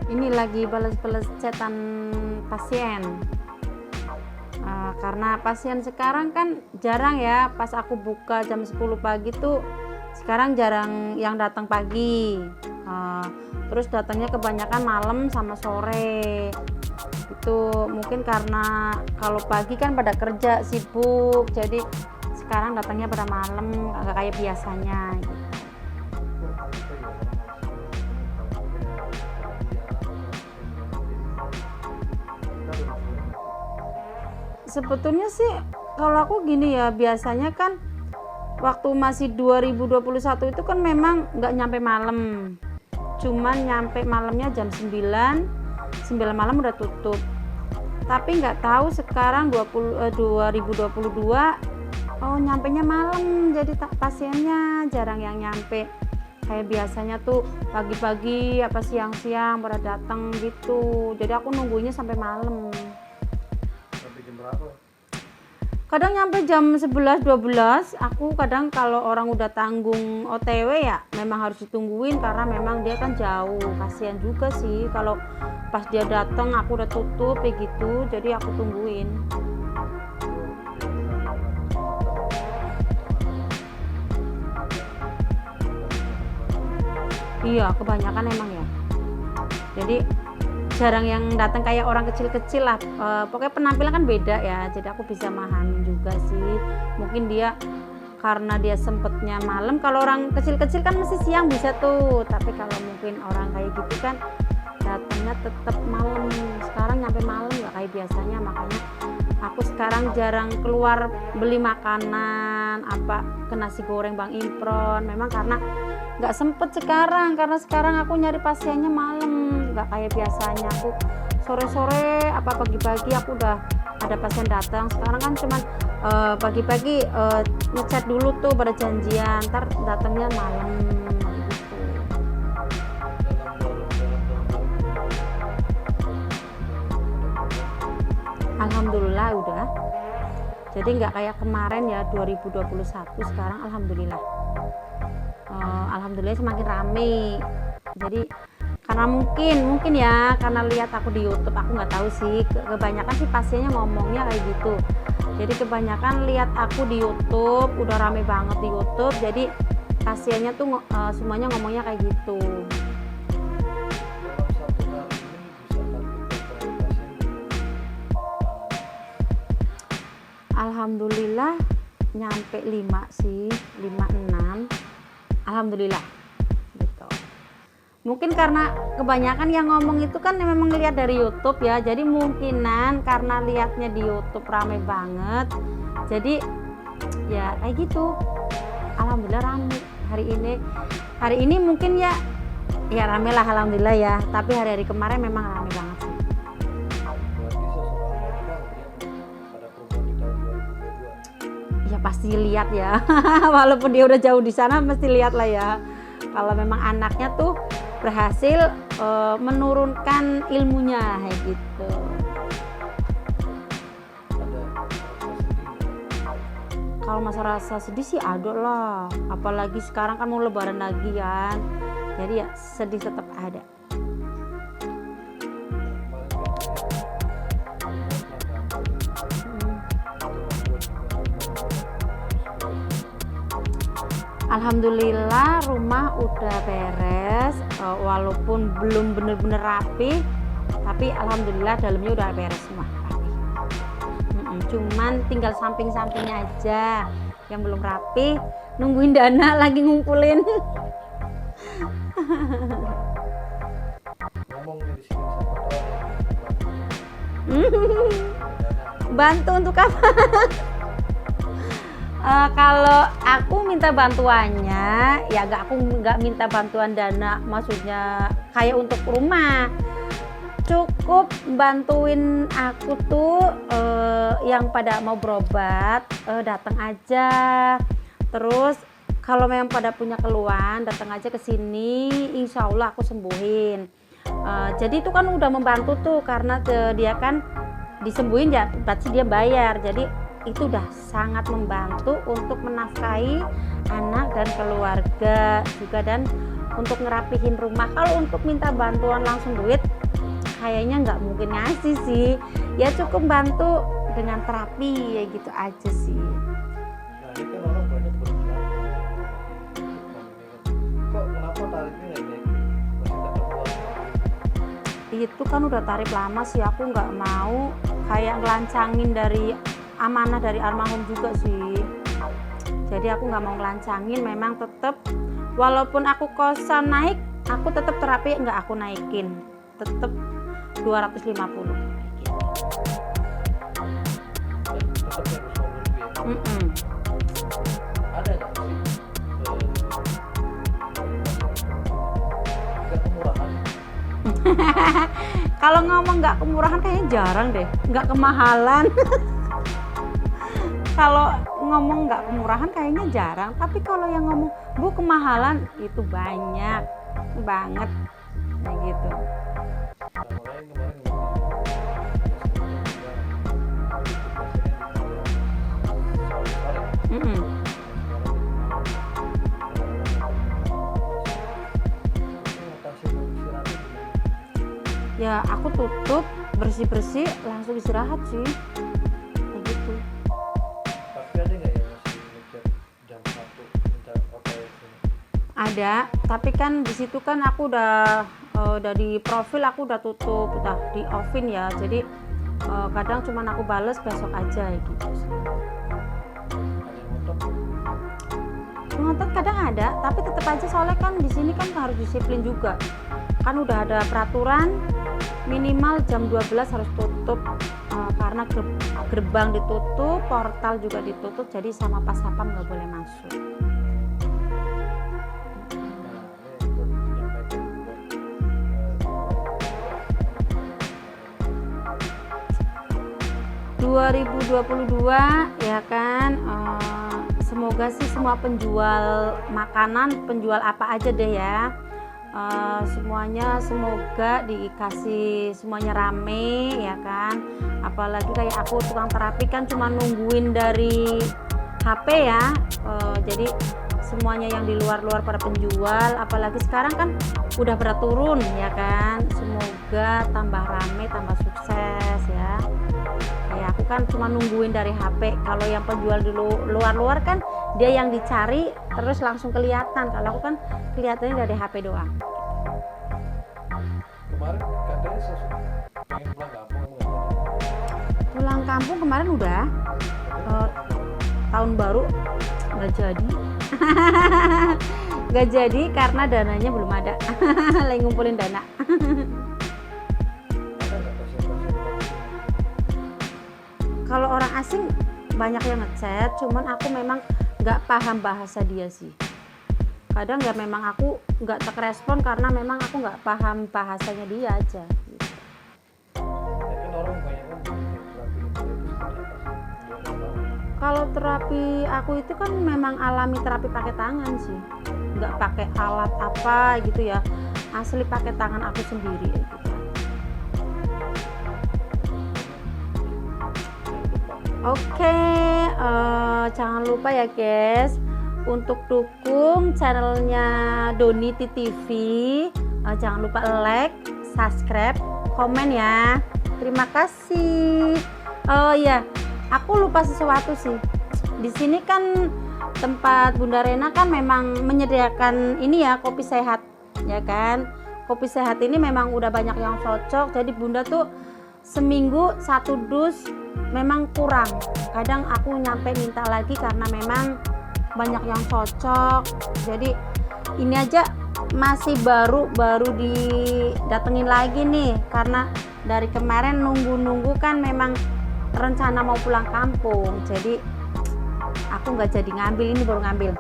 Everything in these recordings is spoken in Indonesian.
Ini lagi balas-balas chatan pasien. Karena pasien sekarang kan jarang ya, pas aku buka jam 10 pagi tuh sekarang jarang yang datang pagi. Terus datangnya kebanyakan malam sama sore. Itu mungkin karena kalau pagi kan pada kerja sibuk, jadi sekarang datangnya pada malam, agak kayak biasanya gitu. Sebetulnya sih kalau aku gini ya, biasanya kan waktu masih 2021 itu kan memang nggak nyampe malam, cuman nyampe malamnya jam 9 malam udah tutup. Tapi nggak tahu sekarang 2022 nyampenya malam, jadi pasiennya jarang yang nyampe kayak biasanya tuh pagi-pagi apa siang-siang pada datang gitu, jadi aku nunggunya sampai malam. Kadang nyampe jam 11-12. Aku kadang kalau orang udah tanggung OTW ya memang harus ditungguin, karena memang dia kan jauh. Kasihan juga sih kalau pas dia datang aku udah tutup kayak gitu, jadi aku tungguin. Iya, kebanyakan emang ya. Jadi jarang yang datang kayak orang kecil-kecil lah. Pokoknya penampilan kan beda ya, jadi aku bisa memahami juga sih. Mungkin dia karena dia sempetnya malam. Kalau orang kecil-kecil kan mesti siang bisa tuh, tapi kalau mungkin orang kayak gitu kan datangnya tetap malam. Sekarang nyampe malam nggak kayak biasanya, makanya aku sekarang jarang keluar beli makanan apa ke nasi goreng Bang Impron. Memang karena nggak sempet sekarang, karena sekarang aku nyari pasiennya malam, nggak kayak biasanya aku sore-sore apa pagi-pagi aku udah ada pasien datang. Sekarang kan cuman pagi-pagi ngechat dulu tuh pada janjian, ntar datangnya malam gitu. Alhamdulillah udah, jadi nggak kayak kemarin ya 2021. Sekarang alhamdulillah semakin rame. Jadi karena mungkin ya karena lihat aku di YouTube, aku nggak tahu sih, kebanyakan sih pasiennya ngomongnya kayak gitu. Jadi kebanyakan lihat aku di YouTube, udah rame banget di YouTube, jadi pasiennya tuh semuanya ngomongnya kayak gitu. Alhamdulillah nyampe 5 sih, 5-6. Alhamdulillah gitu. Mungkin karena kebanyakan yang ngomong itu kan memang lihat dari YouTube ya, jadi mungkinan karena lihatnya di YouTube rame banget, jadi ya kayak gitu. Alhamdulillah rame hari ini mungkin ya rame lah alhamdulillah ya, tapi hari-hari kemarin memang rame banget sih. Ya pasti lihat ya walaupun dia udah jauh di sana mesti lihat lah ya, kalau memang anaknya tuh berhasil menurunkan ilmunya kayak gitu. Kalau masa rasa sedih sih ada lah, apalagi sekarang kan mau lebaran lagi kan, jadi ya sedih tetap ada. Alhamdulillah rumah udah beres, walaupun belum bener-bener rapi, tapi alhamdulillah dalamnya udah beres semua rapi. Cuman tinggal samping-sampingnya aja yang belum rapi, nungguin dana lagi ngumpulin. Bantu untuk apa? Kalau aku minta bantuannya ya aku nggak minta bantuan dana, maksudnya kayak untuk rumah, cukup bantuin aku tuh yang pada mau berobat datang aja. Terus kalau memang pada punya keluhan datang aja ke sini, insya Allah aku sembuhin. Jadi itu kan udah membantu tuh, karena dia kan disembuhin ya pasti dia bayar, jadi itu udah sangat membantu untuk menafkahi anak dan keluarga juga, dan untuk ngerapihin rumah. Kalau untuk minta bantuan langsung duit kayaknya nggak mungkin ngasih sih, ya cukup bantu dengan terapi ya gitu aja sih. Nah ini kan orang banyak berbilang kok kenapa tarifnya nggak naik, masih tetap kuat. Itu kan udah tarif lama sih, aku nggak mau kayak ngelancangin dari amanah dari almarhum juga sih. Jadi aku nggak mau ngelancangin, memang tetap walaupun aku kosan naik, aku tetap terapi nggak aku naikin, tetap 250. Dan tetap harus ngomong ya. Ada nggak sih nggak kemurahan? Kalau ngomong nggak kemurahan kayaknya jarang deh, nggak kemahalan. Kalau ngomong nggak kemurahan kayaknya jarang, tapi kalau yang ngomong bu kemahalan itu banyak banget kayak gitu. Nah, makanya kemarin Ya aku tutup, bersih-bersih, langsung istirahat sih kayak gitu. tapi ada nggak yang masih ngejar jam 1 minta operasi? Ada, tapi kan di situ kan aku udah di profil aku udah tutup, udah di offin ya, jadi kadang cuman aku bales besok aja gitu sih. Ada yang ngotot? Ngotot kadang ada, tapi tetap aja soalnya kan di sini kan harus disiplin juga. Kan udah ada peraturan minimal jam 12 harus tutup, karena gerbang ditutup, portal juga ditutup, jadi sama pas satpam nggak boleh masuk. Nah, ini buat 2022 ya kan, semoga sih semua penjual makanan, penjual apa aja deh ya, semuanya semoga dikasih semuanya rame ya kan. Apalagi kayak aku tukang terapi kan cuma nungguin dari HP ya, jadi semuanya yang di luar-luar pada penjual, apalagi sekarang kan udah pada turun ya kan, semoga tambah rame, tambah sukses ya. Kayak aku kan cuma nungguin dari HP, kalau yang penjual di luar-luar kan dia yang dicari terus langsung kelihatan, kalau aku kan kelihatannya dari HP doang. kemarin katanya pengen pulang kampung, kamu nggak jadi? Pulang kampung kemarin udah, tahun baru nggak jadi. Nggak jadi karena dananya belum ada. Lagi ngumpulin dana. Ada nggak pasien-pasien? Kalau orang asing banyak yang ngechat, cuman aku memang nggak paham bahasa dia sih. Kadang ya memang aku nggak terrespon karena memang aku nggak paham bahasanya dia aja. Ya kan orang banyak kan terapi itu seperti apa sih? Dia nggak tahu. Kalau terapi aku itu kan memang alami terapi pakai tangan sih, nggak pakai alat apa gitu ya, asli pakai tangan aku sendiri gitu. Oke, jangan lupa ya guys untuk dukung channelnya Donity TV. Jangan lupa like, subscribe, komen ya. Terima kasih. Oh ya, aku lupa sesuatu sih. Di sini kan tempat Bunda Rena kan memang menyediakan ini ya, kopi sehat ya kan. Kopi sehat ini memang udah banyak yang cocok. Jadi Bunda tuh seminggu 1 dus memang kurang. Kadang aku nyampe minta lagi karena memang banyak yang cocok. Jadi ini aja masih baru didatengin lagi nih, karena dari kemarin nunggu kan memang rencana mau pulang kampung, jadi aku nggak jadi ngambil, ini baru ngambil.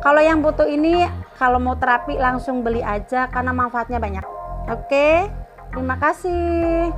Kalau yang butuh ini, kalau mau terapi langsung beli aja karena manfaatnya banyak. Oke, terima kasih.